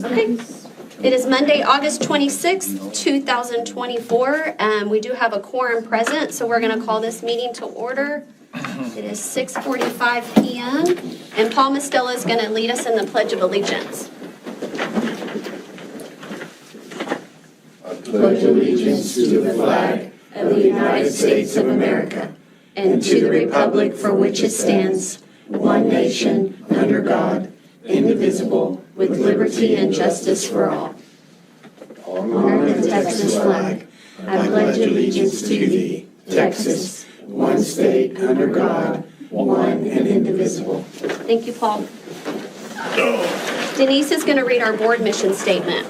Okay. It is Monday, August 26th, 2024. We do have a quorum present, so we're going to call this meeting to order. It is 6:45 p.m. and Paul Mostella is going to lead us in the Pledge of Allegiance. I pledge allegiance to the flag of the United States of America and to the republic for which it stands, one nation, under God, indivisible, with liberty and justice for all. Honor the Texas flag. I pledge allegiance to thee, Texas, one state, under God, one and indivisible. Thank you, Paul. Denise is going to read our board mission statement.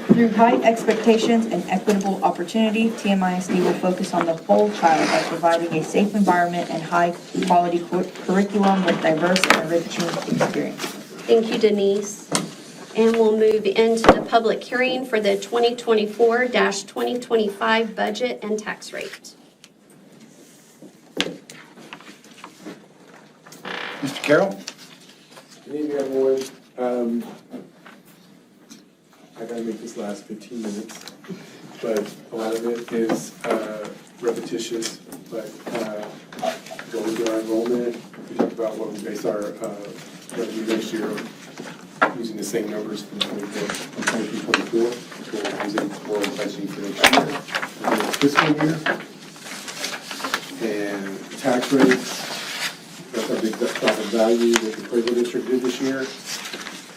Through high expectations and equitable opportunity, TMISD will focus on the whole child by providing a safe environment and high-quality curriculum with diverse and enriching experience. Thank you, Denise. And we'll move into the public hearing for the 2024-2025 budget and tax rate. Mr. Carroll? Good evening, everyone. I gotta make this last 15 minutes, but a lot of it is repetitious, but going through our enrollment, we talked about what we base our revenue next year on, using the same numbers from 23-24, so we're using for budgeting for next year, for the fiscal year. And tax rates, that's our big profit value that the appraisal district did this year.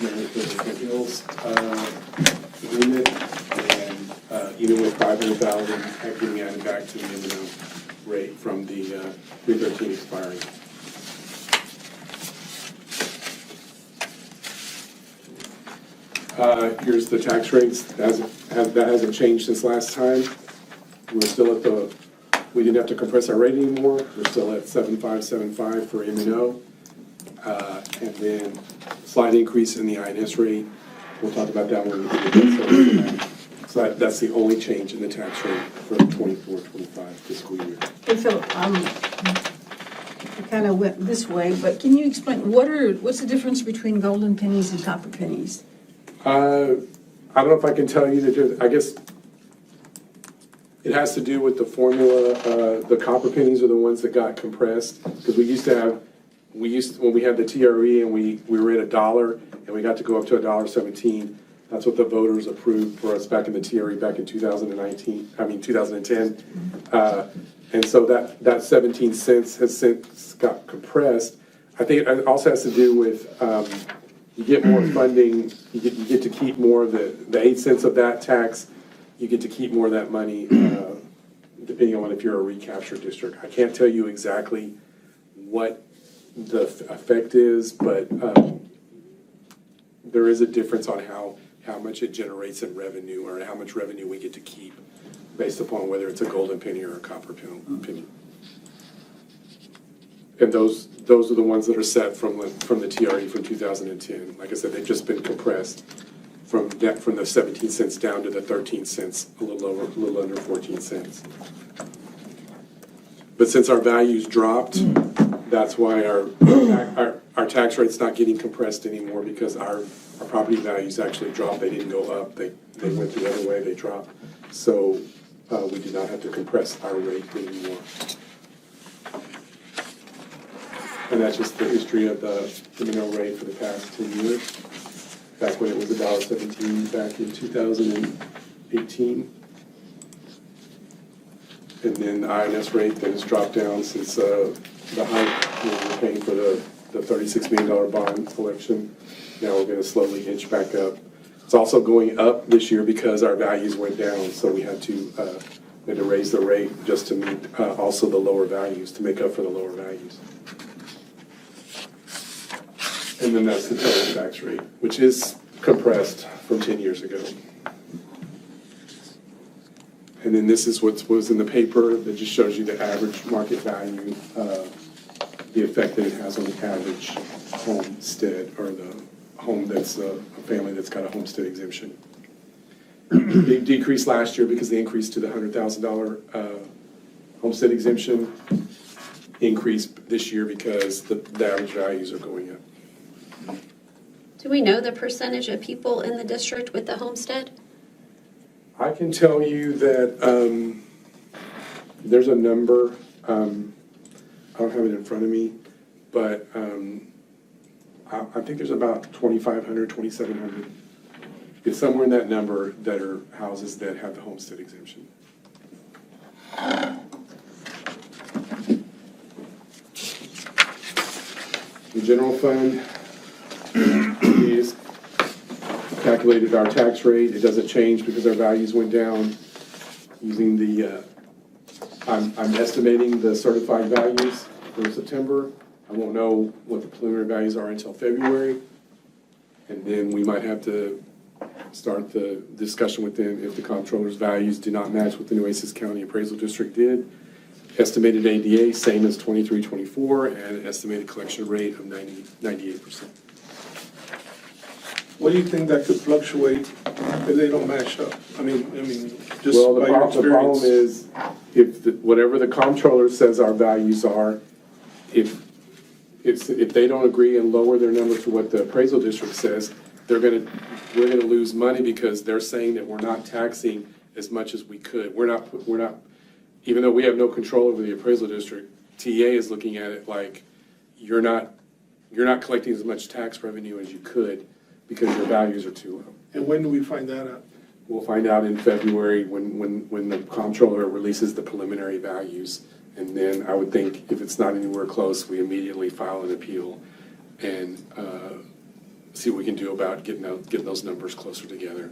Mainly for the Hills agreement, and even with $500,000 getting added back to the M&O rate from the 313 expiring. Here's the tax rates. That hasn't changed since last time. We're still at we didn't have to compress our rate anymore. We're still at 7.575 for M&O. And then slight increase in the INS rate. We'll talk about that when we get to that. So that's the only change in the tax rate for the 24-25 fiscal year. Hey, Philip, I kind of went this way, but can you explain, what's the difference between golden pennies and copper pennies? I don't know if I can tell you the difference. I guess it has to do with the formula. The copper pennies are the ones that got compressed, because when we had the TRE and we were at $1 and we got to go up to $1.17. That's what the voters approved for us back in the TRE back in 2010. And so that 17 cents has since got compressed. I think it also has to do with you get more funding. You get to keep more of the 8 cents of that tax. You get to keep more of that money, depending on if you're a recapture district. I can't tell you exactly what the effect is, but there is a difference on how much it generates in revenue, or how much revenue we get to keep based upon whether it's a golden penny or a copper penny. And those are the ones that are set from the TRE from 2010. Like I said, they've just been compressed from the 17 cents down to the 13 cents, a little under 14 cents. But since our values dropped, that's why our tax rate's not getting compressed anymore, because our property values actually dropped. They didn't go up. They went the other way. They dropped. So we did not have to compress our rate anymore. And that's just the history of the M&O rate for the past 10 years. Back when it was $1.17 back in 2018. And then the INS rate that has dropped down since the hike. We're paying for the $36 million bond election. Now we're going to slowly inch back up. It's also going up this year because our values went down, so we had to raise the rate just to meet also the lower values, to make up for the lower values. And then that's the total tax rate, which is compressed from 10 years ago. And then this is what was in the paper that just shows you the average market value, the effect that it has on the average homestead, or the home that's a family that's got a homestead exemption. They decreased last year because they increased to the $100,000 homestead exemption. Increased this year because the average values are going up. Do we know the percentage of people in the district with the homestead? I can tell you that there's a number, I don't have it in front of me, but I think there's about 2,500, 2,700. It's somewhere in that number that are houses that have the homestead exemption. The general fund is calculated our tax rate. It doesn't change because our values went down using the, I'm estimating the certified values for September. I won't know what the preliminary values are until February. And then we might have to start the discussion with them if the comptroller's values do not match what the Nueces County Appraisal District did. Estimated ADA, same as 23-24, and estimated collection rate of 98%. What do you think that could fluctuate if they don't match up? I mean, just Well, by your the problem experience. is, if, whatever the comptroller says our values are, if they don't agree and lower their number to what the appraisal district says, we're gonna lose money because they're saying that we're not taxing as much as we could. We're not, even though we have no control over the appraisal district, TA is looking at it like, you're not collecting as much tax revenue as you could because your values are too low. And when do we find that out? We'll find out in February when the comptroller releases the preliminary values. And then I would think if it's not anywhere close, we immediately file an appeal and see what we can do about getting those numbers closer together.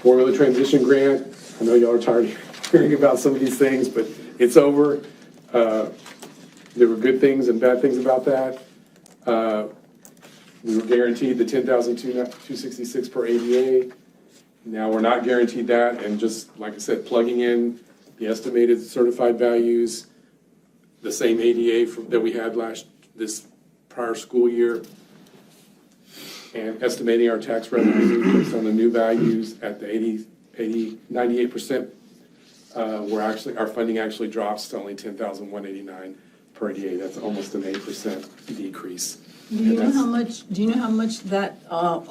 Formula transition grant, I know y'all are tired of hearing about some of these things, but it's over. There were good things and bad things about that. We were guaranteed the $10,266 per ADA. Now we're not guaranteed that, and just like I said, plugging in the estimated certified values, the same ADA that we had this prior school year, and estimating our tax revenue based on the new values at the 98%, our funding actually drops to only $10,189 per ADA. That's almost an 8% decrease. Do you know how much that, or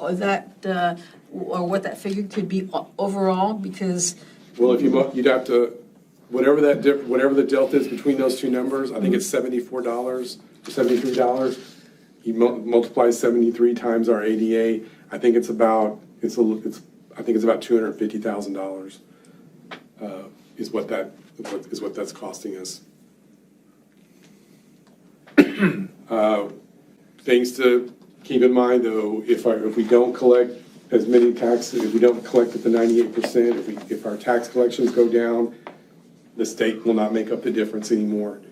what that figure could be overall? Because Well, you'd have to, whatever the delta is between those two numbers, I think it's $74 to $73. You multiply 73 times our ADA, I think it's about $250,000 is what that's costing us. Things to keep in mind, though, if we don't collect as many taxes, if we don't collect at the 98%, if our tax collections go down, the state will not make up the difference anymore.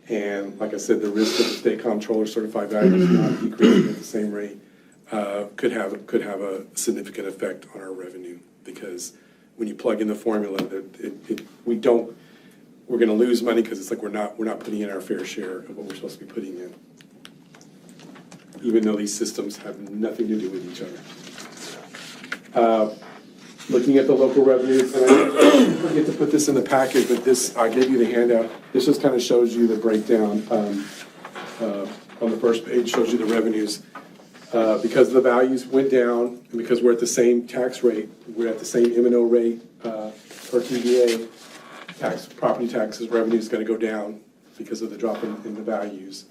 And like I said, the risk of the state comptroller certified values not decreasing at the same rate could have a significant effect on our revenue, because when you plug in the formula, we're going to lose money because it's like we're not putting in our fair share of what we're supposed to be putting in, even though these systems have nothing to do with each other. Looking at the local revenues, and I forget to put this in the package, but I gave you the handout. This just kind of shows you the breakdown. On the first page shows you the revenues. Because the values went down, and because we're at the same tax rate, we're at the same M&O rate per TDA, property taxes revenue is going to go down because of the drop in the values.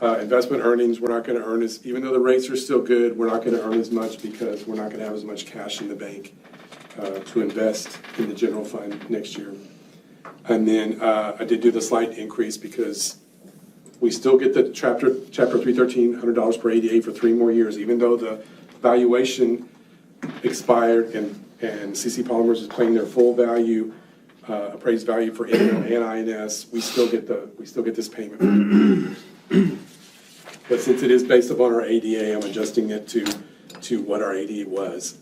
Investment earnings, we're not going to earn even though the rates are still good, we're not going to earn as much because we're not going to have as much cash in the bank to invest in the general fund next year. And then I did do the slight increase because we still get the Chapter 313 $100 per ADA for 3 more years, even though the valuation expired and CC Polymers is paying their full value, appraised value for NO and INS. We still get this payment. But since it is based upon our ADA, I'm adjusting it to what our ADA was.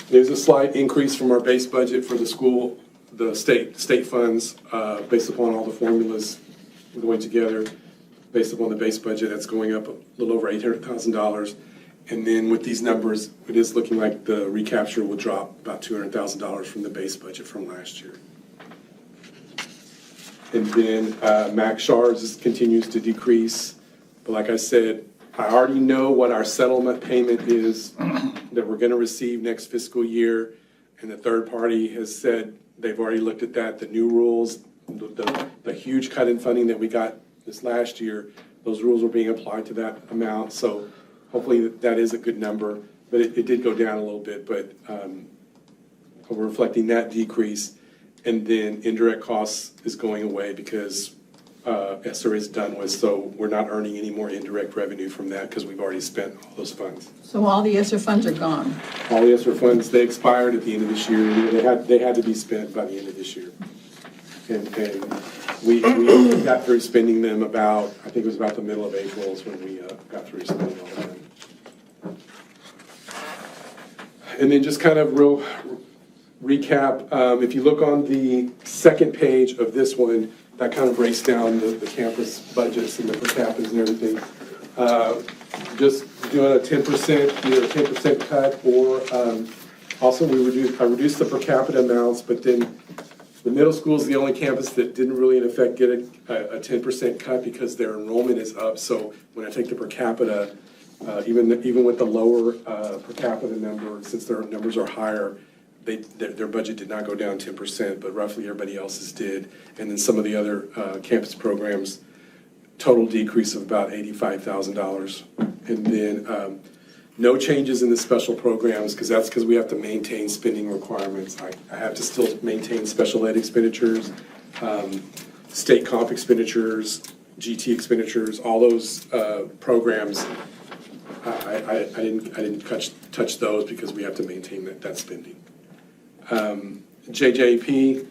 There's a slight increase from our base budget for the school, the state funds, based upon all the formulas going together. Based upon the base budget, that's going up a little over $800,000. And then with these numbers, it is looking like the recapture will drop about $200,000 from the base budget from last year. And then Max Shards continues to decrease. But like I said, I already know what our settlement payment is that we're gonna receive next fiscal year. And the third party has said they've already looked at that, the new rules, the huge cut in funding that we got this last year, those rules were being applied to that amount. So hopefully that is a good number, but it did go down a little bit, but we're reflecting that decrease. And then indirect costs is going away because ESSER is done with, so we're not earning any more indirect revenue from that because we've already spent all those funds. So all the ESSER funds are gone. All the ESSER funds, they expired at the end of this year. They had to be spent by the end of this year. And we got through spending them about, I think it was about the middle of April is when we got through spending all of them. And then just kind of real recap, if you look on the second page of this one, that kind of breaks down the campus budgets and the per capitas and everything. Just doing a 10%, either a 10% cut or also I reduced the per capita amounts, but then the middle school is the only campus that didn't really in effect get a 10% cut because their enrollment is up. So when I take the per capita, even with the lower per capita number, since their numbers are higher, their budget did not go down 10%, but roughly everybody else's did. And then some of the other campus programs, total decrease of about $85,000. And then no changes in the special programs, because that's because we have to maintain spending requirements. I have to still maintain special ed expenditures, state comp expenditures, GT expenditures, all those programs. I didn't touch those because we have to maintain that spending. JJP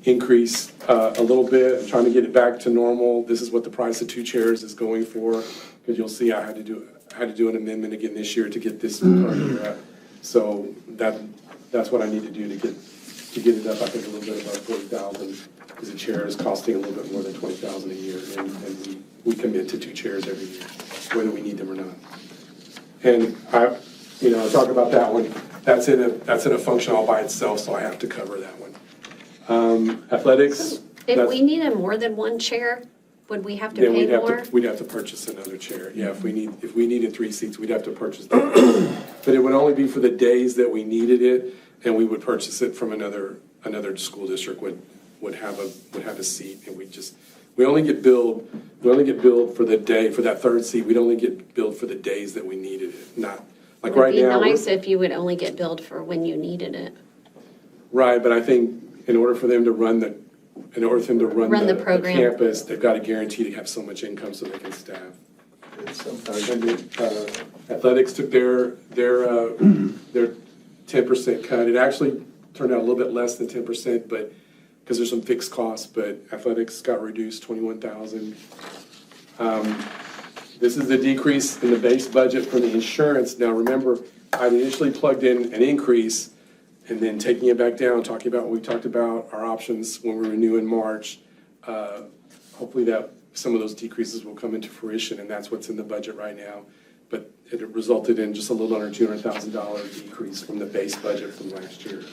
increase a little bit. I'm trying to get it back to normal. This is what the price of 2 chairs is going for, because you'll see I had to do an amendment again this year to get this part here up. So that's what I need to do to get it up. I think a little bit above 40,000, because a chair is costing a little bit more than 20,000 a year, and we commit to 2 chairs every year, whether we need them or not. And I talk about that one. That's in a function all by itself, so I have to cover that one. Athletics. If we needed more than 1 chair, would we have to pay more? We'd have to purchase another chair. Yeah, if we needed 3 seats, we'd have to purchase that. But it would only be for the days that we needed it, and we would purchase it from another school district would have a seat, and we only get billed for the day, for that 3rd seat. We'd only get billed for the days that we needed it, not like right now. It would be nice if you would only get billed for when you needed it. Right, but I think in order for them to run the program, campus, they've got to guarantee to have so much income so they can staff. Athletics took their 10% cut. It actually turned out a little bit less than 10%, but because there's some fixed costs. But athletics got reduced 21,000. This is the decrease in the base budget for the insurance. Now remember, I initially plugged in an increase, and then taking it back down, talking about what we talked about, our options when we renew in March. Hopefully that some of those decreases will come into fruition, and that's what's in the budget right now. But it resulted in just a little under $200,000 decrease from the base budget from last year.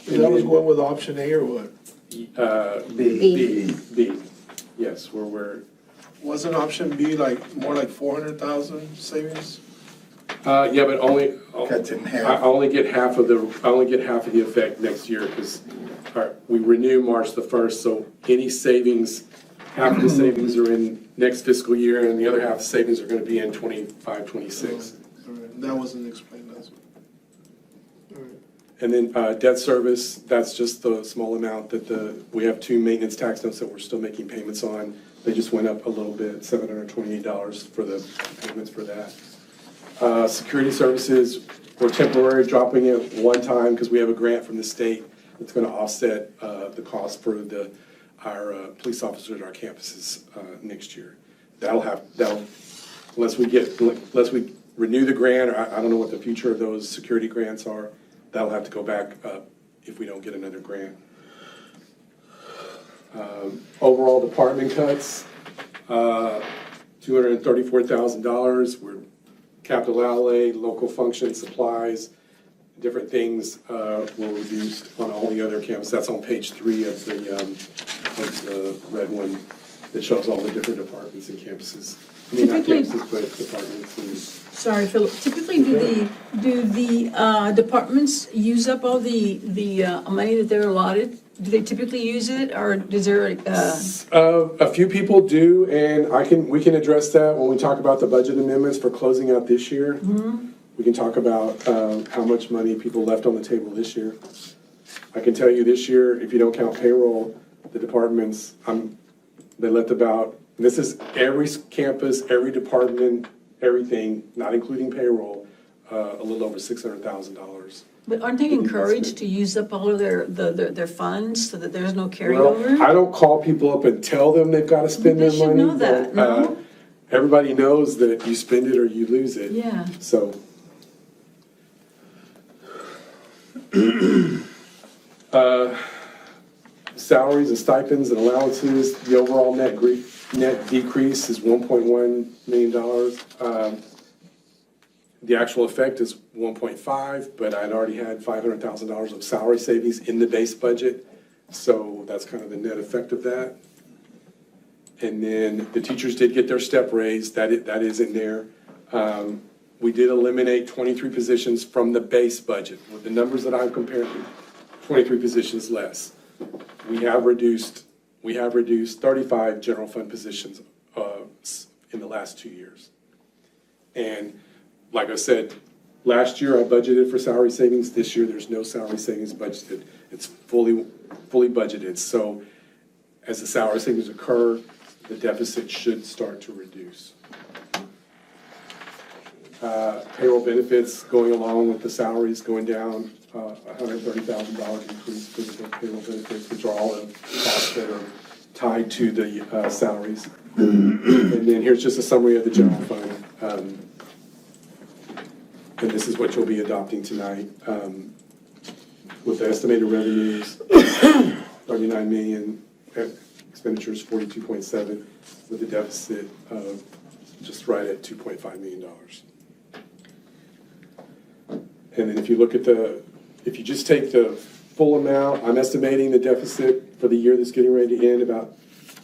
And that was going with option A or what? B. Yes, we're. Wasn't option B more like 400,000 savings? Yeah, but only. Cut in half. I only get half of the effect next year because we renew March the 1st. So any savings, half of the savings are in next fiscal year, and the other half of the savings are going to be in 25, 26. All right. That wasn't explained. That's all right. And then debt service, that's just the small amount that we have 2 maintenance tax notes that we're still making payments on. They just went up a little bit, $728 for the payments for that. Security services, we're temporarily dropping it one time because we have a grant from the state that's going to offset the cost for our police officers at our campuses next year. Unless we renew the grant, or I don't know what the future of those security grants are, that'll have to go back up if we don't get another grant. Overall department cuts, $234,000. We're capital outlay, local function supplies, different things were reduced on all the other campuses. That's on page 3 of the red one that shows all the different departments and campuses. I mean, not Typically- campuses, but departments and. Sorry, Philip, typically do the departments use up all the money that they're allotted? Do they typically use it, or is there, A few people do, and we can address that when we talk about the budget amendments for closing out this year. We can talk about how much money people left on the table this year. I can tell you this year, if you don't count payroll, the departments, they left about, this is every campus, every department, everything, not including payroll, a little over $600,000. but aren't they encouraged to use up all of their funds so that there's no Well, carryover? I don't call people up and tell them they've got to spend their They should money. know that, but, no? Everybody knows that you spend it or you lose it. Yeah. So. Salaries and stipends and allowances, the overall net decrease is $1.1 million. The actual effect is 1.5, but I'd already had $500,000 of salary savings in the base budget. So that's kind of the net effect of that. And then the teachers did get their step raise, that is in there. We did eliminate 23 positions from the base budget. With the numbers that I've compared, 23 positions less. We have reduced 35 general fund positions in the last 2 years. And like I said, last year I budgeted for salary savings. This year there's no salary savings budgeted. It's fully budgeted. So as the salary savings occur, the deficit should start to reduce. Payroll benefits going along with the salaries going down, $130,000 increase for the payroll benefits, which are all the costs that are tied to the salaries. And then here's just a summary of the general fund. And this is what you'll be adopting tonight. With the estimated revenues, 39 million, expenditures 42.7, with a deficit of just right at $2.5 million. And then if you look at if you just take the full amount, I'm estimating the deficit for the year that's getting ready to end about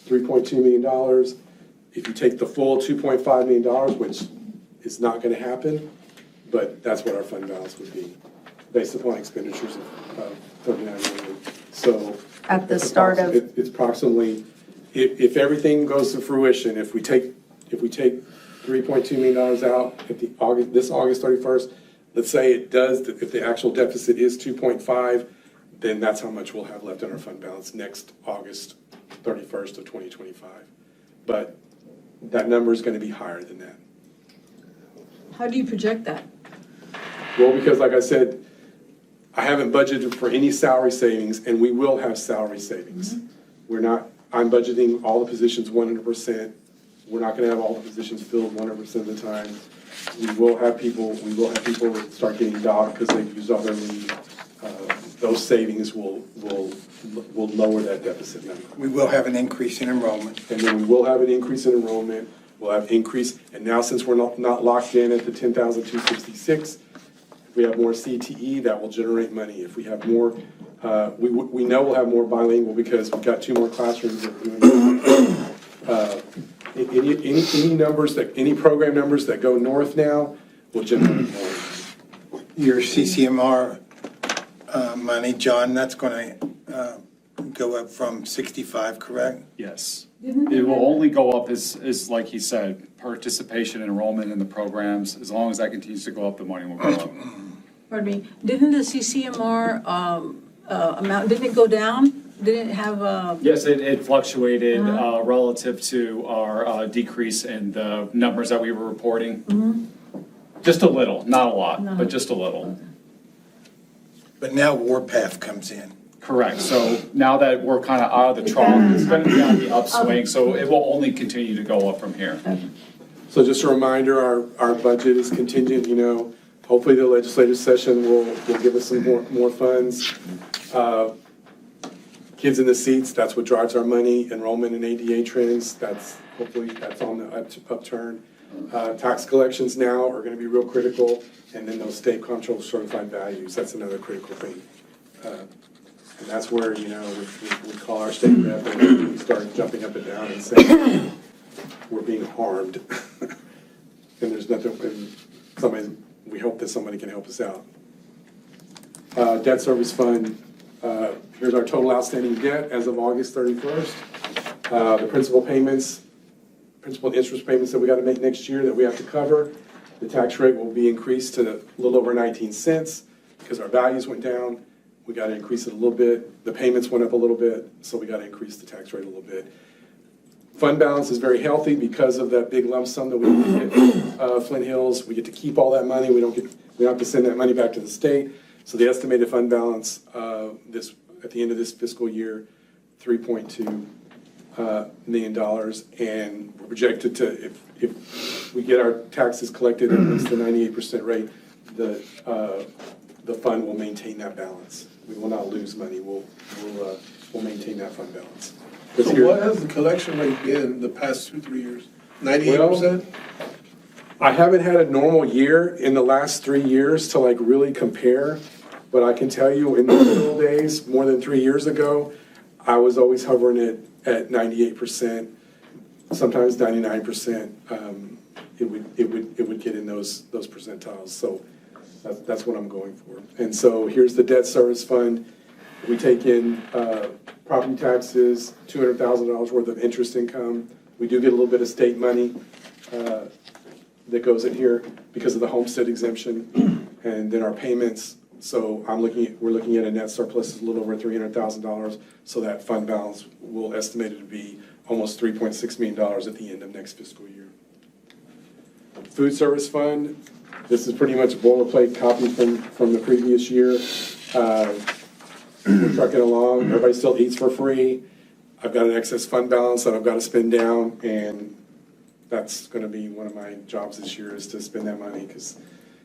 $3.2 million. If you take the full $2.5 million, which is not going to happen, but that's what our fund balance would be, based upon expenditures of 39 million. So At the start of, it's approximately, if everything goes to fruition, if we take $3.2 million out at this August 31st, let's say it does, if the actual deficit is 2.5, then that's how much we'll have left in our fund balance next August 31st of 2025. But that number is going to be higher than that. How do you project that? Well, because like I said, I haven't budgeted for any salary savings, and we will have salary savings. I'm budgeting all the positions 100%. We're not gonna have all the positions filled 100% of the time. We will have people start getting docked because they've used all their leave. Those savings will lower that deficit number. We will have an increase in enrollment. And then we will have an increase in enrollment, we'll have increase, and now since we're not locked in at the 10,266, if we have more CTE, that will generate money. If we have more, we know we'll have more bilingual because we've got 2 more classrooms that we're doing. Any numbers any program numbers that go north now will generate more. Your CCMR money, John, that's going to go up from 65, correct? Yes. It will only go up as like he said, participation and enrollment in the programs. As long as that continues to go up, the money will go up. Pardon me, didn't the CCMR amount, didn't it go down? Didn't it have Yes, it fluctuated relative to our decrease in the numbers that we were reporting. Just a little, not a lot, but just a little. But now Warpath comes in. Correct. So now that we're kind of out of the trough, it's going to be on the upswing, so it will only continue to go up from here. So just a reminder, our budget is contingent, hopefully the legislative session will give us some more funds. Kids in the seats, that's what drives our money. Enrollment in ADA trends, hopefully that's on the upturn. Tax collections now are gonna be real critical, and then those state control certified values, that's another critical thing. And that's where, you know, we call our state rep and we start jumping up and down and saying, we're being harmed. And there's nothing, and we hope that somebody can help us out. Debt service fund, here's our total outstanding debt as of August 31st. The principal and interest payments that we got to make next year that we have to cover. The tax rate will be increased to a little over 19 cents because our values went down. We got to increase it a little bit. The payments went up a little bit, so we got to increase the tax rate a little bit. Fund balance is very healthy because of that big lump sum that we get Flint Hills. We get to keep all that money. We don't have to send that money back to the state. So the estimated fund balance at the end of this fiscal year, $3.2 million, and we're projected to, if we get our taxes collected at least the 98% rate, the fund will maintain that balance. We will not lose money. We'll maintain that fund balance. So what has the collection rate been the past 2-3 years? 98%? I haven't had a normal year in the last 3 years to like really compare, but I can tell you in the good old days, more than 3 years ago, I was always hovering at 98%, sometimes 99%. It would get in those percentiles. So that's what I'm going for. And so here's the debt service fund. We take in property taxes, $200,000 worth of interest income. We do get a little bit of state money that goes in here because of the homestead exemption, and then our payments. So we're looking at a net surplus of a little over $300,000. So that fund balance will estimate it to be almost $3.6 million at the end of next fiscal year. Food service fund. This is pretty much a boilerplate copy from the previous year. We're trucking along. Everybody still eats for free. I've got an excess fund balance that I've got to spend down, and that's going to be one of my jobs this year is to spend that money because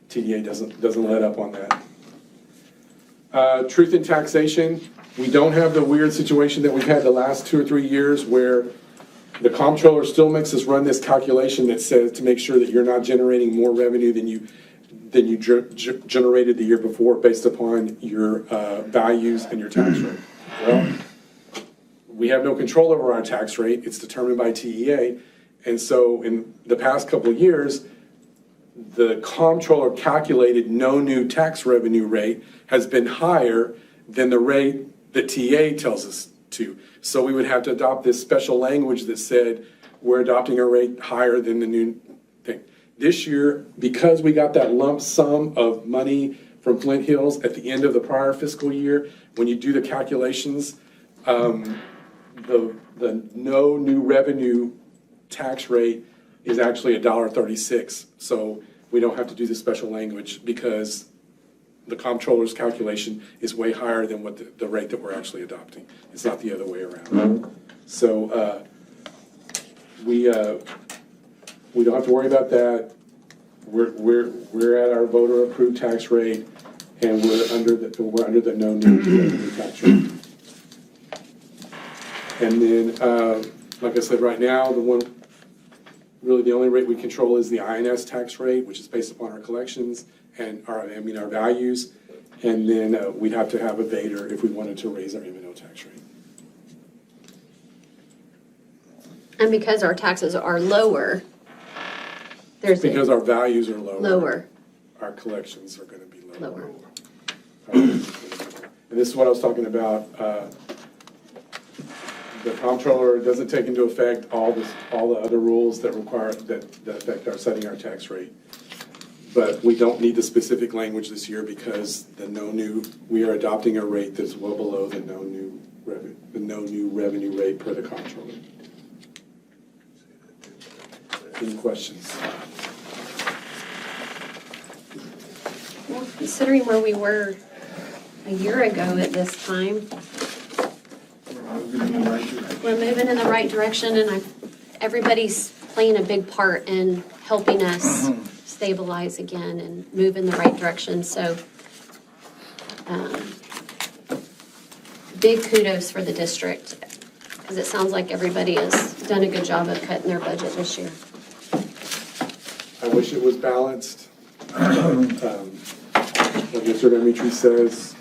TDA doesn't let up on that. Truth in taxation. We don't have the weird situation that we've had the last 2 or 3 years where the comptroller still makes us run this calculation that says to make sure that you're not generating more revenue than you generated the year before based upon your values and your tax rate. Well, we have no control over our tax rate. It's determined by TEA. And so in the past couple of years, the comptroller calculated no new tax revenue rate has been higher than the rate that TEA tells us to. So we would have to adopt this special language that said we're adopting a rate higher than the new thing. This year, because we got that lump sum of money from Flint Hills at the end of the prior fiscal year, when you do the calculations, the no new revenue tax rate is actually $1.36. So we don't have to do the special language because the comptroller's calculation is way higher than what the rate that we're actually adopting. It's not the other way around. So we don't have to worry about that. We're at our voter approved tax rate, and we're under the no new revenue tax rate. And then, like I said, right now the only rate we control is the INS tax rate, which is based upon our collections and our values. And then we'd have to have a VADR if we wanted to raise our M&O tax rate. And because our taxes are lower, Because our values are lower. Our collections are going to be lower. Lower. And this is what I was talking about. The comptroller doesn't take into effect all the other rules that affect our setting our tax rate. But we don't need the specific language this year because we are adopting a rate that's well below the no new revenue rate per the comptroller. Any questions? Well, considering where we were a year ago at this time, we're moving in the right direction, and everybody's playing a big part in helping us stabilize again and move in the right direction. So big kudos for the district, because it sounds like everybody has done a good job of cutting their budget this year. wish it was balanced. Like Mr. Demetri says,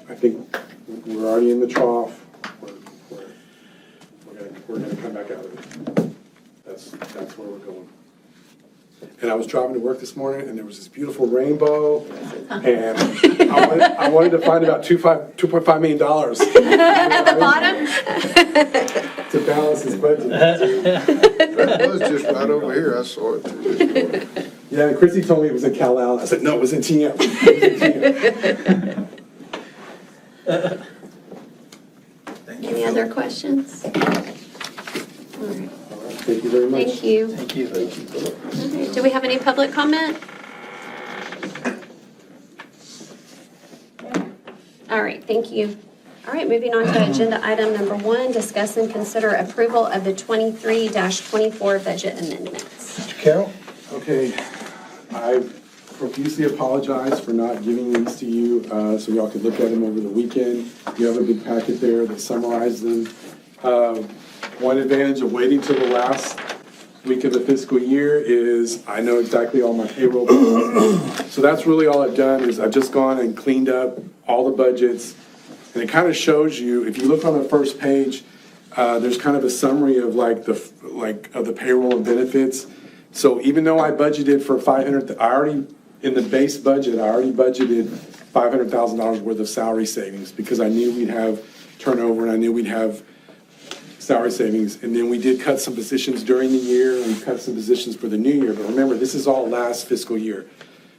I think we're already in the trough. We're gonna come back out of it. That's where we're going. And I was driving to work this morning, and there was this beautiful rainbow, and I wanted to find about $2.5 million. At the bottom? To balance his budget. That was just right over here, I saw it too. Yeah, and Chrissy told me it was in Cal Al. I said, no, it was in TM. Any other questions? All right. All right, thank you very much. Thank you. Thank you. Okay, do we have any public comment? All right, thank you. All right, moving on to agenda item number 1, discuss and consider approval of the 23-24 budget amendments. Mr. Carroll? Okay, I profusely apologize for not giving these to you so y'all could look at them over the weekend. You have a big packet there that summarizes them. One advantage of waiting till the last week of the fiscal year is I know exactly all my payroll bills. So that's really all I've done is I've just gone and cleaned up all the budgets. And it kind of shows you, if you look on the first page, there's kind of a summary of of the payroll and benefits. So even though I budgeted for in the base budget, I already budgeted $500,000 worth of salary savings because I knew we'd have turnover and I knew we'd have salary savings. And then we did cut some positions during the year and we cut some positions for the new year. But remember, this is all last fiscal year.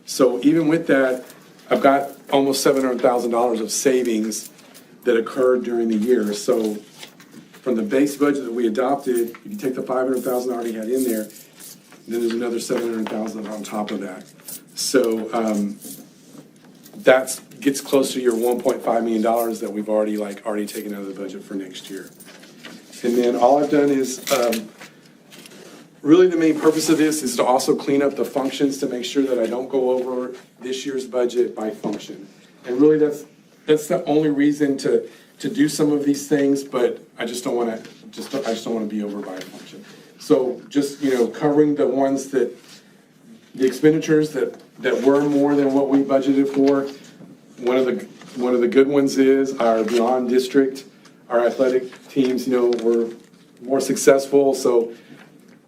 So even with that, I've got almost $700,000 of savings that occurred during the year. So from the base budget that we adopted, if you take the $500,000 I already had in there, then there's another $700,000 on top of that. So that gets close to your $1.5 million that we've already taken out of the budget for next year. And then all I've done is, really the main purpose of this is to also clean up the functions to make sure that I don't go over this year's budget by function. And really that's the only reason to do some of these things, but I just don't want to be over by a function. So just, covering the ones the expenditures that were more than what we budgeted for. One of the good ones is our Beyond District. Our athletic teams, were more successful, so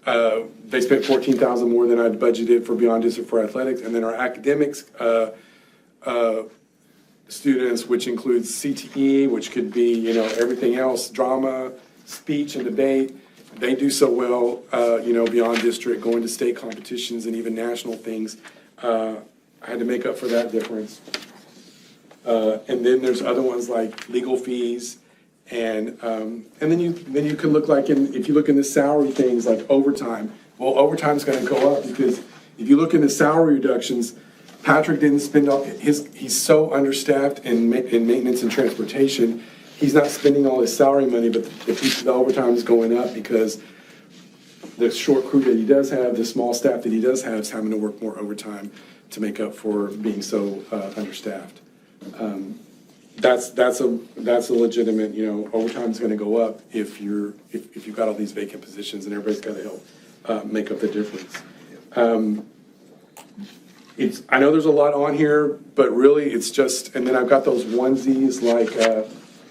they spent $14,000 more than I'd budgeted for Beyond District for athletics. And then our academics students, which includes CTE, which could be, everything else, drama, speech, and debate. They do so well, Beyond District, going to state competitions and even national things. I had to make up for that difference. And then there's other ones like legal fees. And then you can look if you look in the salary things like overtime. Well, overtime's going to go up because if you look in the salary reductions, Patrick didn't spend he's so understaffed in maintenance and transportation. He's not spending all his salary money, but the overtime is going up because the short crew that he does have, the small staff that he does have, is having to work more overtime to make up for being so understaffed. That's a legitimate, overtime's going to go up if you've got all these vacant positions and everybody's got to help make up the difference. I know there's a lot on here, but really it's just, and then I've got those onesies like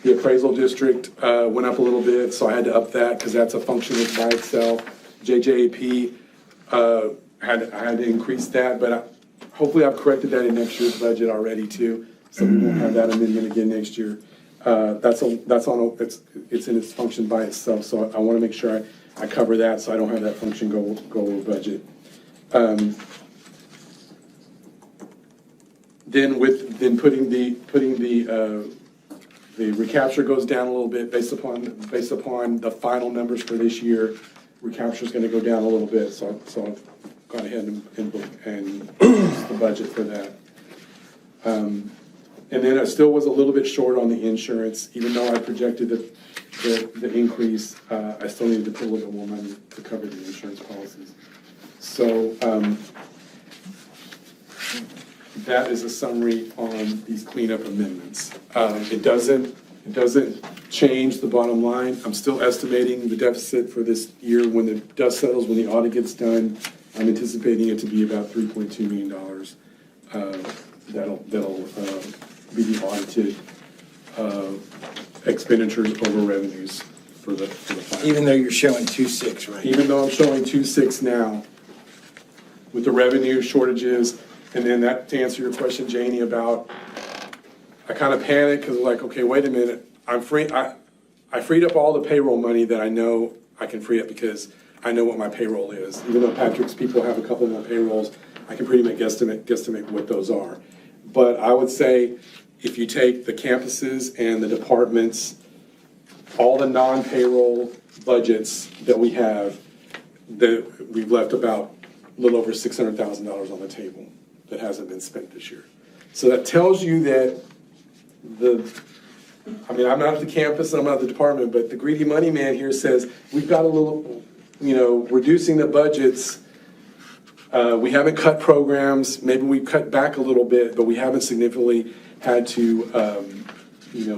the appraisal district went up a little bit, so I had to up that because that's a function by itself. JJAP, I had to increase that, but hopefully I've corrected that in next year's budget already too. So we won't have that amendment again next year. It's in its function by itself. So I want to make sure I cover that so I don't have that function go over budget. Then putting the recapture goes down a little bit based upon the final numbers for this year. Recapture is going to go down a little bit. So I've gone ahead and used the budget for that. And then I still was a little bit short on the insurance, even though I projected the increase. I still needed to put a little bit more money to cover the insurance policies. So that is a summary on these cleanup amendments. It doesn't change the bottom line. I'm still estimating the deficit for this year when the dust settles, when the audit gets done, I'm anticipating it to be about $3.2 million. That'll be the audited expenditures over revenues for the fire. Even though you're showing 2.6 right now. Even though I'm showing 2.6 now, with the revenue shortages, and then that, to answer your question, Janie, about, I kind of panicked, because like, okay, wait a minute, I freed up all the payroll money that I know I can free up, because I know what my payroll is. Even though Patrick's people have a couple more payrolls, I can pretty much guesstimate what those are. But I would say, if you take the campuses and the departments, all the non-payroll budgets that we have, that we've left about a little over $600,000 on the table that hasn't been spent this year. So that tells you that I'm not at the campus, I'm not at the department, but the greedy money man here says, we've got a little, reducing the budgets. We haven't cut programs, maybe we cut back a little bit, but we haven't significantly had to,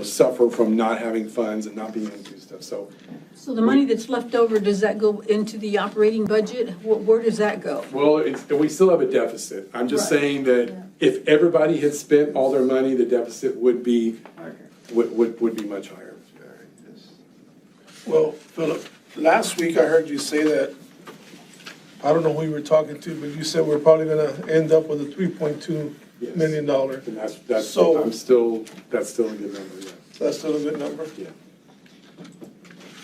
suffer from not having funds and not being able to do stuff, so. So the money that's left over, does that go into the operating budget? Where does that go? Well, we still have a deficit. I'm just Right. saying that if everybody had spent all their money, the deficit would be, would be much higher. Well, Philip, last week I heard you say that, I don't know who you were talking to, but you said we're probably gonna end up with a $3.2 Yes. million. And that's So- that's still a good number, yeah. That's still a good number? Yeah.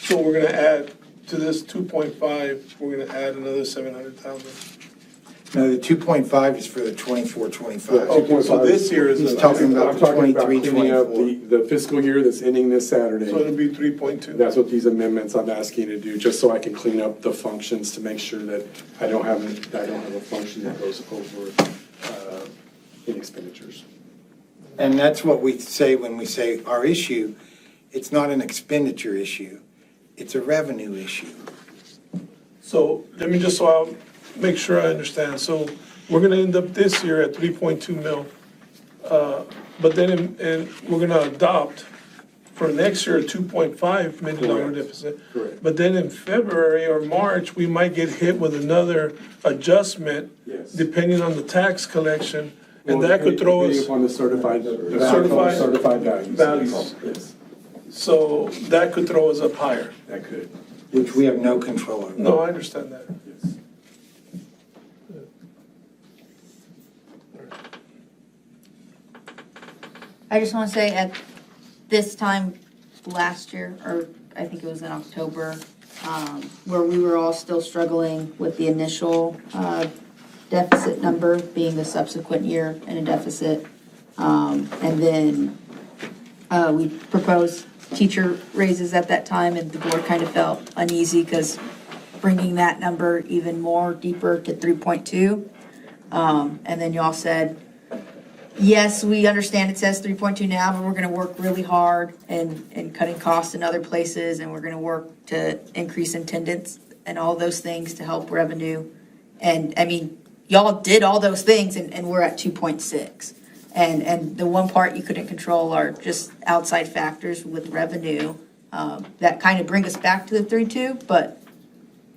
So we're gonna add to this 2.5, we're gonna add another 700,000. No, the 2.5 is for the 24-25. Okay, so this year is. He's talking about I'm talking about 23, cleaning up 24. the fiscal year that's ending this Saturday. So it'll be 3.2. That's what these amendments I'm asking you to do, just so I can clean up the functions to make sure that I don't have a function that goes over in expenditures. And that's what we say when we say our issue, it's not an expenditure issue, it's a revenue issue. So let me just, so I'll make sure I understand. So we're gonna end up this year at 3.2 mil. But then, and we're gonna adopt for next year a $2.5 million Correct. deficit. Correct. But then in February or March, we might get hit with another adjustment. Yes. Depending on the tax collection, and Well, that could throw depending us, upon the certified values. Values. Yes, so that could throw us up higher. that could, Which we have no control over. No, I understand that. yes. I just want to say at this time last year, or I think it was in October, where we were all still struggling with the initial deficit number being the subsequent year in a deficit. And then we proposed teacher raises at that time, and the board kind of felt uneasy because bringing that number even more deeper to 3.2. And then y'all said, yes, we understand it says 3.2 now, but we're gonna work really hard and cutting costs in other places, and we're gonna work to increase attendance and all those things to help revenue. And, I mean, y'all did all those things, and we're at 2.6. And the one part you couldn't control are just outside factors with revenue, that kind of bring us back to the 3.2, but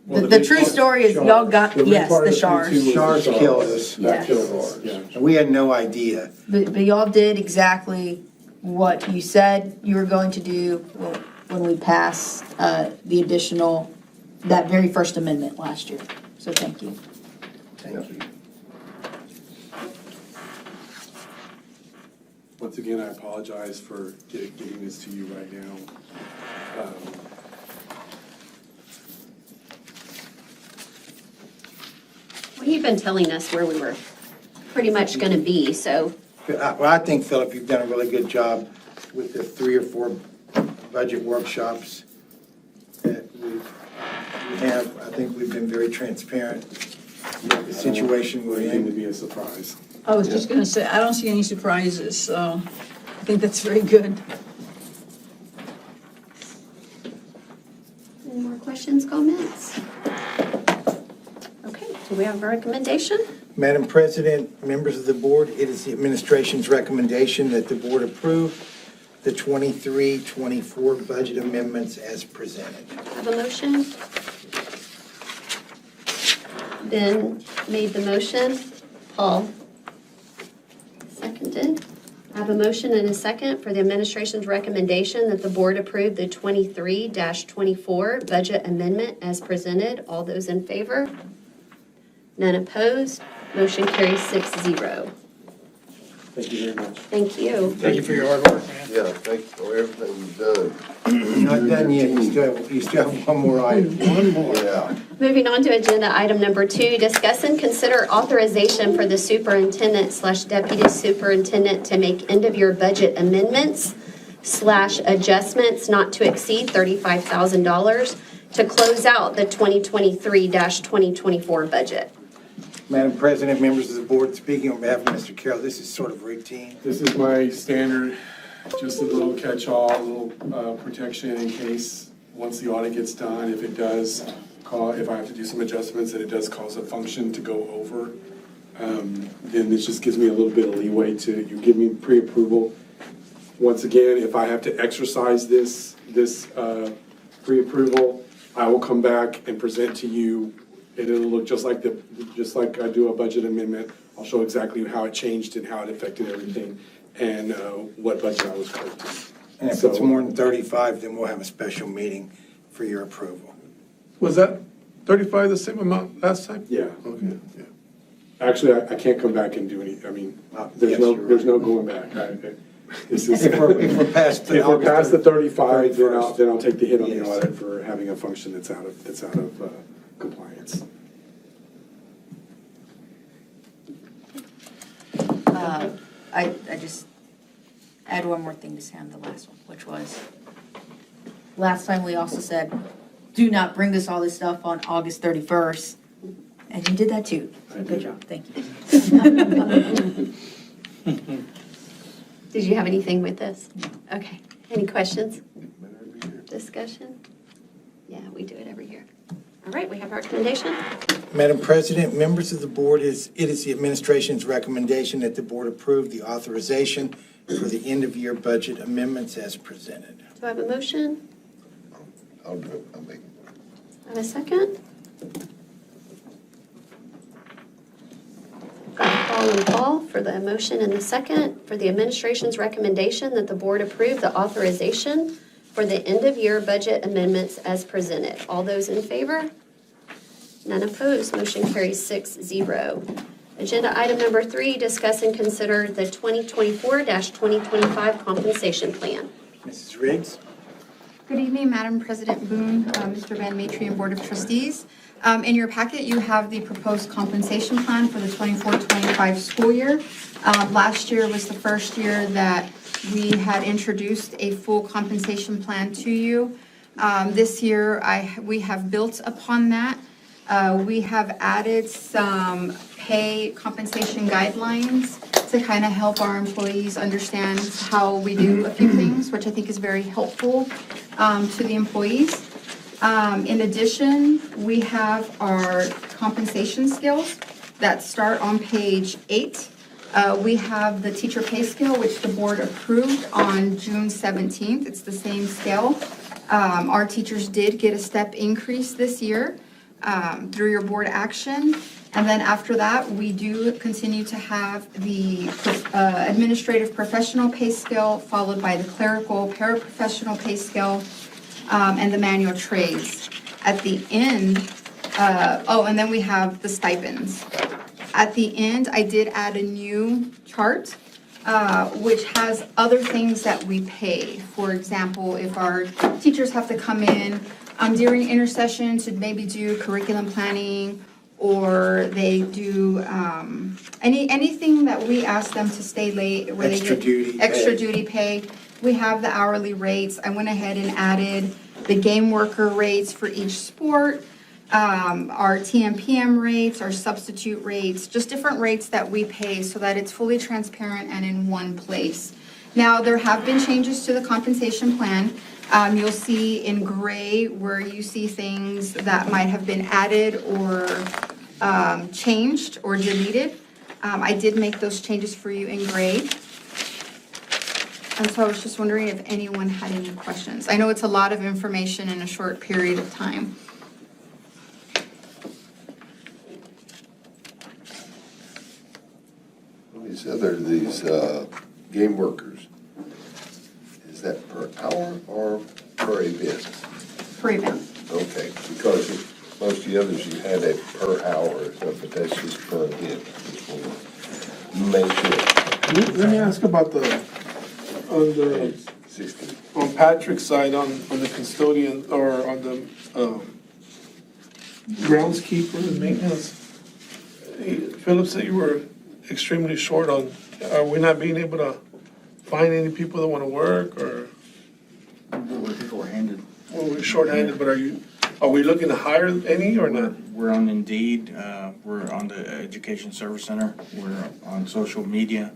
Well, the big true part- story is y'all got, The big yes, part the of 3.2 SHARs. was the SHARs killed us. That Yes. killed us, yeah. And we had no idea. But y'all did exactly what you said you were going to do when we passed the additional, that very first amendment last year. So thank you. Thank you. Once again, I apologize for getting this to you right now. Well, you've been telling us where we were pretty much gonna be, so Well, I think, Philip, you've done a really good job with the 3 or 4 budget workshops that we have. I think we've been very transparent with the situation we're Anything to in. be a surprise. I was just gonna say, I don't see any surprises, so I think that's very good. any more questions, comments? Okay, do we have a recommendation? Madam President, members of the board, it is the administration's recommendation that the board approve the 23-24 budget amendments as presented. Have a motion? Ben made the motion. Paul seconded. I have a motion and a second for the administration's recommendation that the board approve the 23-24 budget amendment as presented. All those in favor? None opposed. Motion carries 6-0. Thank you very much. Thank you. Thank you for your hard work, man. Yeah, thanks for everything you've done. You're not done yet, you still have one more item. One more. Yeah. Moving on to agenda item number 2, discuss and consider authorization for the superintendent/deputy superintendent to make end-of-year budget amendments/adjustments not to exceed $35,000 to close out the 2023-2024 budget. Madam President, members of the board, speaking on behalf of Mr. Carroll, this is sort of routine. This is my standard, just a little catch-all, a little protection in case, once the audit gets done, if it does if I have to do some adjustments and it does cause a function to go over, then this just gives me a little bit of leeway you give me pre-approval. Once again, if I have to exercise this pre-approval, I will come back and present to you, and it'll look just like I do a budget amendment. I'll show exactly how it changed and how it affected everything, and what budget I was correcting. And if it's more than 35, then we'll have a special meeting for your approval. Was that 35 the same amount last time? Yeah. Okay. Yeah. Actually, I can't come back and do any, there's Yes, no you're right. there's no going back. This is, If we're past the if we're past the 35, then 31st. I'll take the hit on the Yes. audit for having a function that's out of compliance. I just add one more thing to say on the last one, which was, last time we also said, do not bring us all this stuff on August 31st. And you did that too. So good job, thank you. Did you have anything with this? Okay. Any questions? Discussion? Yeah, we do it every year. All right, we have our recommendation. Madam President, members of the board, it is the administration's recommendation that the board approve the authorization for the end-of-year budget amendments as presented. Do I have a motion? I'll do it. I'll make it. I have a second? Got Paul and Paul for the motion and the second for the administration's recommendation that the board approve the authorization for the end-of-year budget amendments as presented. All those in favor? None opposed. Motion carries 6-0. Agenda item number 3, discuss and consider the 2024-2025 compensation plan. Mrs. Riggs? Good evening, Madam President Boone, Mr. Van Matry, and Board of Trustees. In your packet, you have the proposed compensation plan for the 24-25 school year. Last year was the first year that we had introduced a full compensation plan to you. This year, we have built upon that. We have added some pay compensation guidelines to kind of help our employees understand how we do a few things, which I think is very helpful to the employees. In addition, we have our compensation scales that start on page 8. We have the teacher pay scale, which the board approved on June 17th. It's the same scale. Our teachers did get a step increase this year through your board action. And then after that, we do continue to have the administrative professional pay scale, followed by the clerical paraprofessional pay scale, and the manual trades. At the end, and then we have the stipends. At the end, I did add a new chart, which has other things that we pay. For example, if our teachers have to come in during intersession to maybe do curriculum planning, or they do anything that we ask them to stay late, where Extra they duty get extra pay. duty pay. We have the hourly rates. I went ahead and added the game worker rates for each sport, our TMPM rates, our substitute rates, just different rates that we pay so that it's fully transparent and in one place. Now, there have been changes to the compensation plan. You'll see in gray where you see things that might have been added or changed or deleted. I did make those changes for you in gray. And so I was just wondering if anyone had any questions. I know it's a lot of information in a short period of time. other of these game workers, is that per hour or per event? Per event. Okay, because most of the others you had a per hour or something, but that's just per event. Just wanna make sure. Let me ask about on 16. Patrick's side, on the custodian, or on the groundskeeper and maintenance. Philip said you were extremely short on, are we not being able to find any people that want to work, or? We're short-handed. Well, we're shorthanded, but are we looking to hire any or not? We're on Indeed, we're on the Education Service Center, we're on social media.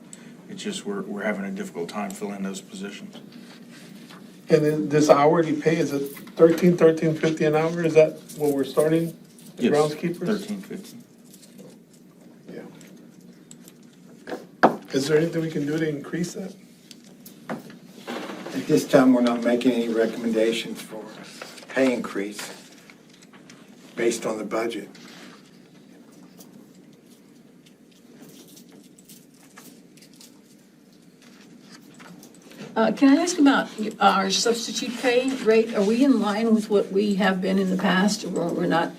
It's just, we're having a difficult time filling those positions. And then this hourly pay, is it $13.50 an hour? Is that what we're starting? The Yes, groundskeepers? $13.50. Yeah. Is there anything we can do to increase that? At this time, we're not making any recommendations for pay increase based on the budget. Can I ask about our substitute pay rate? Are we in line with what we have been in the past? We're not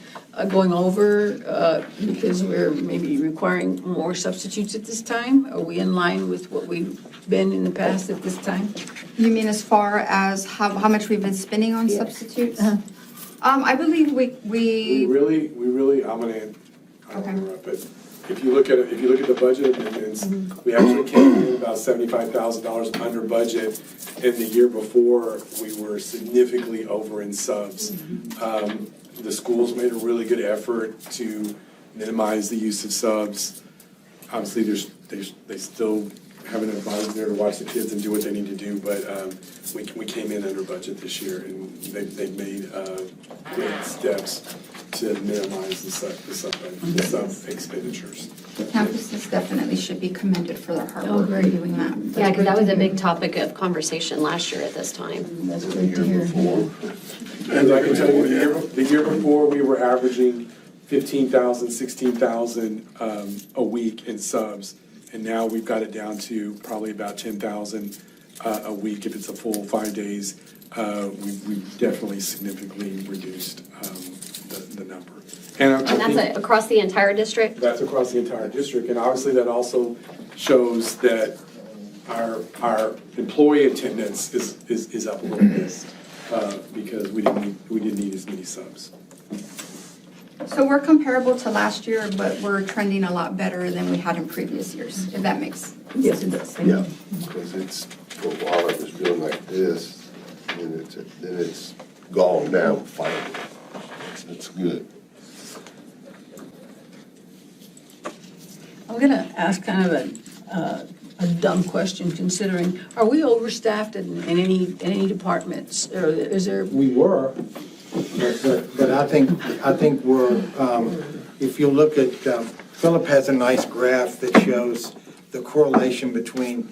going over because we're maybe requiring more substitutes at this time? Are we in line with what we've been in the past at this time? You mean as far as how much we've been spending on substitutes? Uh-huh. I believe We we, really, I don't Okay. wanna interrupt, but if you look at the budget amendments, we actually came in about $75,000 under budget. And the year before, we were significantly over in subs. The schools made a really good effort to minimize the use of subs. Obviously, they still have an advisor there to watch the kids and do what they need to do, but we came in under budget this year, and they made great steps to minimize the sub expenditures. the campuses definitely should be commended for their hard Oh, work great. in doing that. Yeah, because that was a big topic of conversation last year at this time. That's great to hear. And I can tell you, the year before, we were averaging 15,000, 16,000 a week in subs. And now we've got it down to probably about 10,000 a week if it's a full 5 days. We've definitely significantly reduced the number. And I And that's across the entire district? That's across the entire district, and obviously that also shows that our employee attendance is up a little bit, because we didn't need as many subs. So we're comparable to last year, but we're trending a lot better than we had in previous years, if that makes. Yes, it does. Thank Yeah, you. because it's, for a while it was feeling like this, and then it's gone down finally. It's good. I'm gonna ask kind of a dumb question, considering, are we overstaffed in any departments? Or is there, We were, but I think we're, if you look at, Philip has a nice graph that shows the correlation between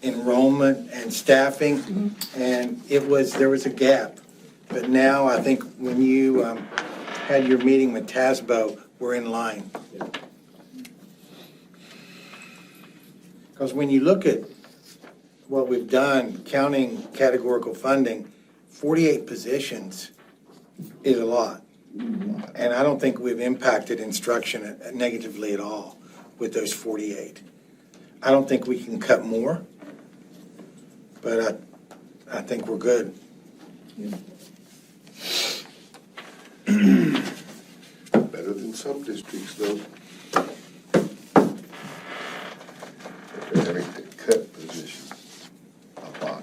enrollment and staffing, and there was a gap. But now, I think when you had your meeting with TASBO, we're in line. Because when you look at what we've done, counting categorical funding, 48 positions is a lot. And I don't think we've impacted instruction negatively at all with those 48. I don't think we can cut more, but I think we're good. Better than some districts though. They're having to cut positions a lot.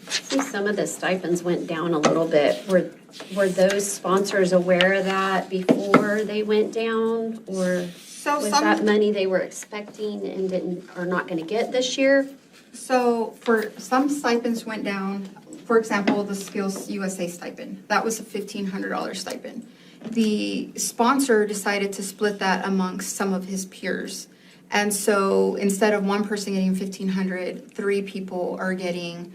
See, some of the stipends went down a little bit. Were those sponsors aware of that before they went down? Or So was some- that money they were expecting and are not gonna get this year? So for some stipends went down, for example, the Skills USA stipend, that was a $1,500 stipend. The sponsor decided to split that amongst some of his peers. And so instead of one person getting 1,500, 3 people are getting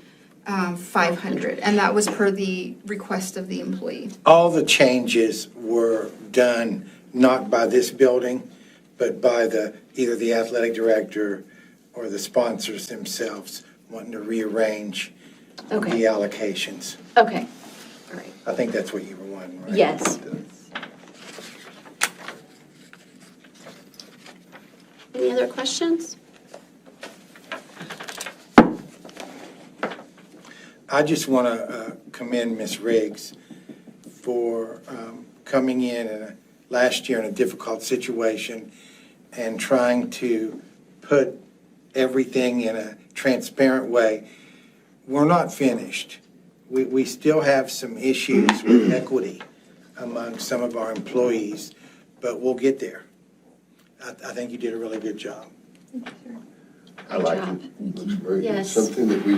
$500, and that was per the request of the employee. All the changes were done not by this building, but by either the athletic director or the sponsors themselves wanting to rearrange the Okay, allocations. okay, all right, I think that's what you were wanting, right? yes. Any other questions? I just want to commend Ms. Riggs for coming in last year in a difficult situation and trying to put everything in a transparent way. We're not finished. We still have some issues with equity among some of our employees, but we'll get there. I think you did a really good job. I like job. it. Looks great. Yes. It's something that we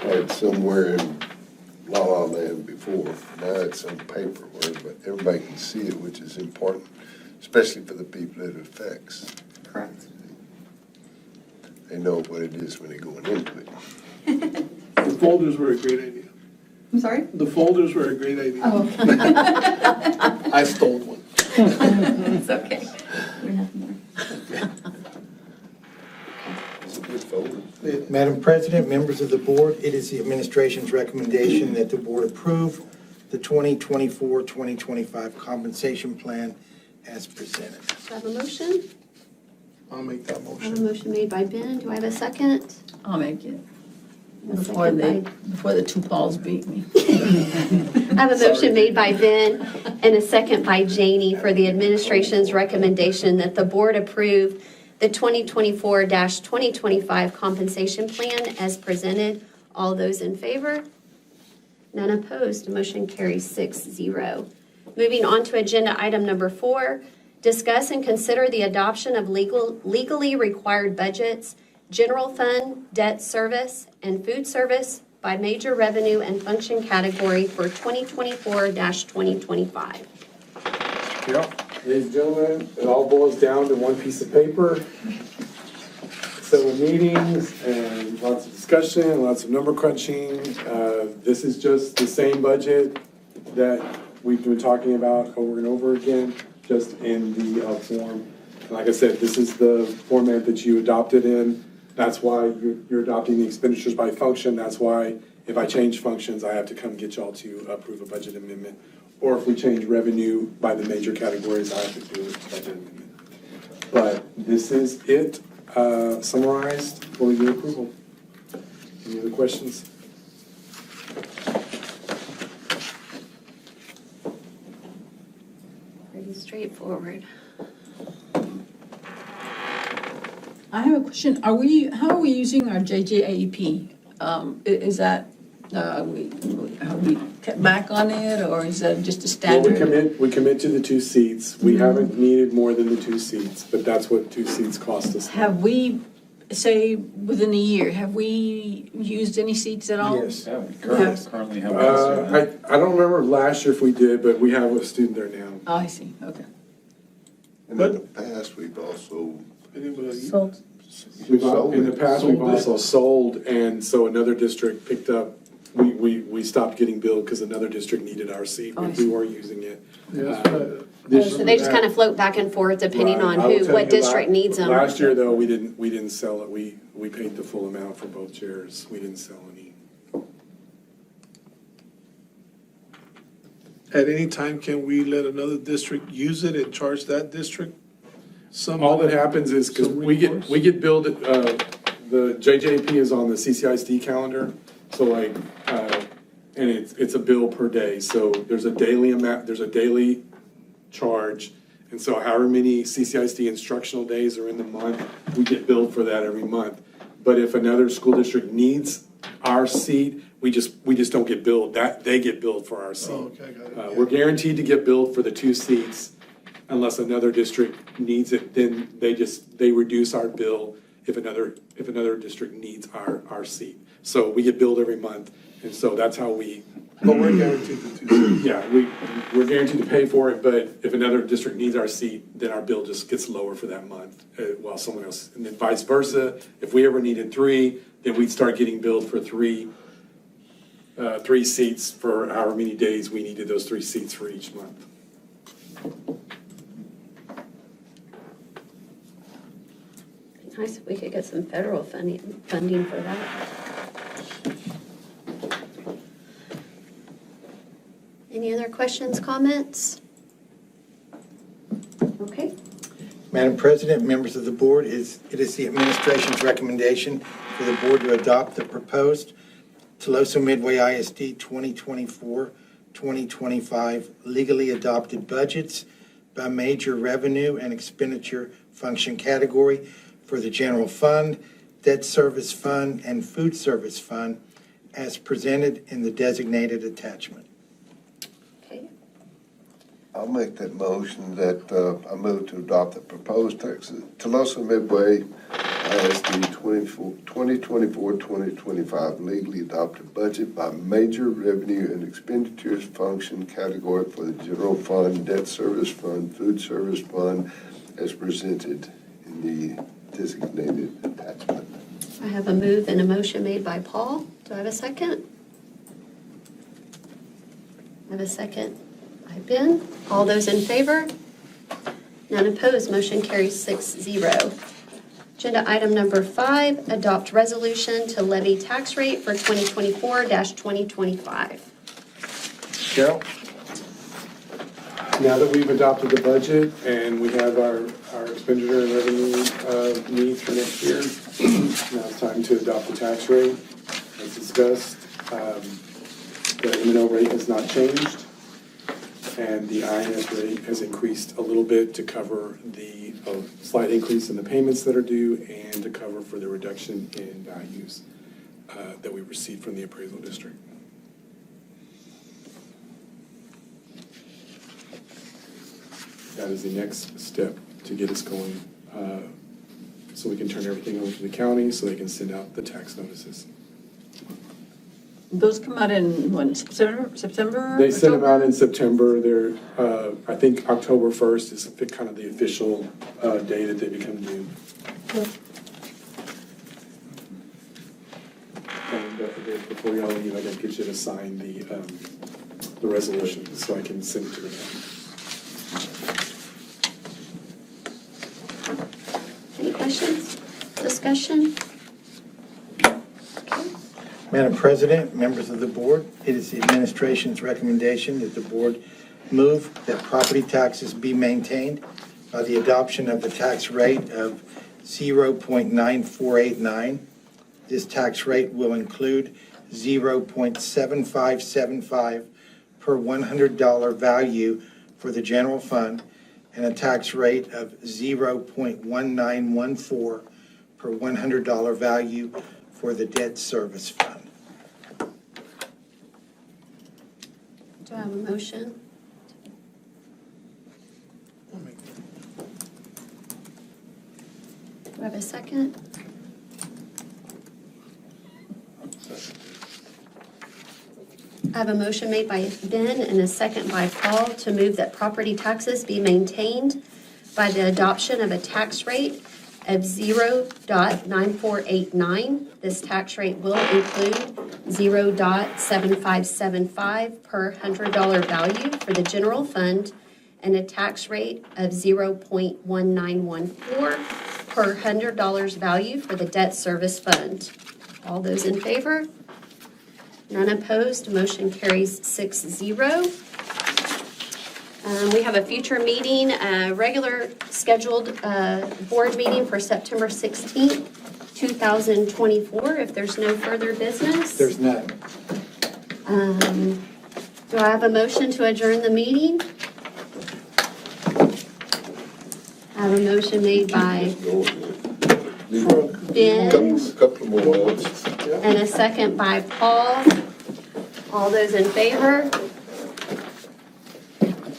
had somewhere in La La Land before. Now it's on paper, but everybody can see it, which is important, especially for the people it affects. Correct. They know what it is when they're going into it. The folders were a great idea. I'm sorry? The folders were a great idea. Oh. I stole one. It's okay. We have more. It's a good folder. Madam President, members of the board, it is the administration's recommendation that the board approve the 2024-2025 compensation plan as presented. Do I have a motion? I'll make that I have a motion. motion made by Ben. Do I have a second? I'll make it. A Before second the two Pauls beat me. I have a motion made by Ben and a second by Janie for the administration's recommendation that the board approve the 2024-2025 compensation plan as presented. All those in favor? None opposed. Motion carries 6-0. Moving on to agenda item number 4, discuss and consider the adoption of legally required budgets, general fund, debt service, and food service by major revenue and function category for 2024-2025. Yeah, ladies and gentlemen, it all boils down to one piece of paper. Several meetings and lots of discussion, lots of number crunching. This is just the same budget that we've been talking about over and over again, just in the form. And like I said, this is the format that you adopted in. That's why you're adopting the expenditures by function. That's why if I change functions, I have to come get y'all to approve a budget amendment. Or if we change revenue by the major categories, I have to do a budget amendment. But this is it, summarized for your approval. Any other questions? Pretty straightforward. I have a question. How are we using our JJAEP? Is that, have we cut back on it, or is that just a Well, standard? we commit to the 2 seats. We haven't needed more than the 2 seats, but that's what 2 seats cost us. Have we, say, within a year, have we used any seats at all? Yes. Yeah, we currently have. a I don't remember last year if we did, but we have a student there now. Oh, I see, okay. And in the past, we've also Anybody? So, In the past, we've Sold it. also sold, and so another district picked up, we stopped getting billed because another district needed our seat. Oh, I We see. were using it. Yes, So they just kind of float back and forth depending Right. on I will tell what you district needs them. Last year, though, we didn't sell it. We paid the full amount for both chairs. We didn't sell any. At any time, can we let another district use it and charge that district some? All that happens is, because Some we recourse? get billed, the JJP is on the CCISD calendar, so like, and it's a bill per day, so there's a daily amount, there's a daily charge, and so however many CCISD instructional days are in the month, we get billed for that every month. But if another school district needs our seat, we just don't get billed, they get billed for our seat. Oh, okay, I got it. We're guaranteed to get billed for the 2 seats unless another district needs it, then they reduce our bill if another district needs our seat. So we get billed every month, and so that's how we, But we're guaranteed the 2 seats. yeah, we're guaranteed to pay for it, but if another district needs our seat, then our bill just gets lower for that month, while someone else, and then vice versa. If we ever needed 3, then we'd start getting billed for 3 3 seats for however many days we needed those 3 seats for each month. Nice if we could get some federal funding for that. Any other questions, comments? Okay, Madam President, members of the board, it is the administration's recommendation for the board to adopt the proposed Tuloso Midway ISD 2024-2025 legally adopted budgets by major revenue and expenditure function category for the general fund, debt service fund, and food service fund as presented in the designated attachment. okay. I'll make that motion that I move to adopt the proposed Tuloso Midway ISD 2024-2025 legally adopted budget by major revenue and expenditures function category for the general fund, debt service fund, food service fund as presented in the designated attachment. I have a move and a motion made by Paul. Do I have a second? I have a second by Ben. All those in favor? None opposed, motion carries 6-0. Agenda item number 5, adopt resolution to levy tax rate for 2024-2025. Cheryl? Now that we've adopted the budget and we have our expenditure and revenue needs for next year, now it's time to adopt the tax rate. As discussed, the M&O rate has not changed, and the INS rate has increased a little bit to cover the slight increase in the payments that are due and to cover for the reduction in values that we received from the appraisal district. That is the next step to get us going, so we can turn everything over to the county so they can send out the tax notices. Those come out in, when, September? They send them October? out in September. They're, I think October 1st is kind of the official day that they become due. And before y'all leave, I gotta get you to sign the resolution so I can send it to the county. Any questions, discussion? Madam President, members of the board, it is the administration's recommendation that the board move that property taxes be maintained by the adoption of the tax rate of 0.9489. This tax rate will include 0.7575 per $100 value for the general fund and a tax rate of 0.1914 per $100 value for the debt service fund. Do I have a motion? Do I have a second? I have a motion made by Ben and a second by Paul to move that property taxes be maintained by the adoption of a tax rate of 0.9489. This tax rate will include 0.7575 per $100 value for the general fund and a tax rate of 0.1914 per $100 value for the debt service fund. All those in favor? None opposed, motion carries 6-0. We have a future meeting, regular scheduled board meeting for September 16th, 2024, if there's no further business. There's none. Do I have a motion to adjourn the meeting? I have a motion made by Ben Couple more votes. and a second by Paul. All those in favor?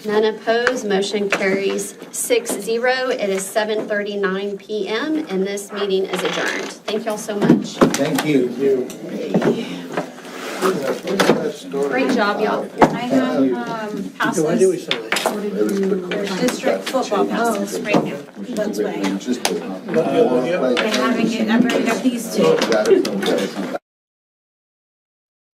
None opposed, motion carries 6-0. It is 7:39 PM and this meeting is adjourned. Thank y'all so much. Thank you. Great job, y'all. I have passes, district football passes right now. That's why Just I haven't get, I'm bringing up these two.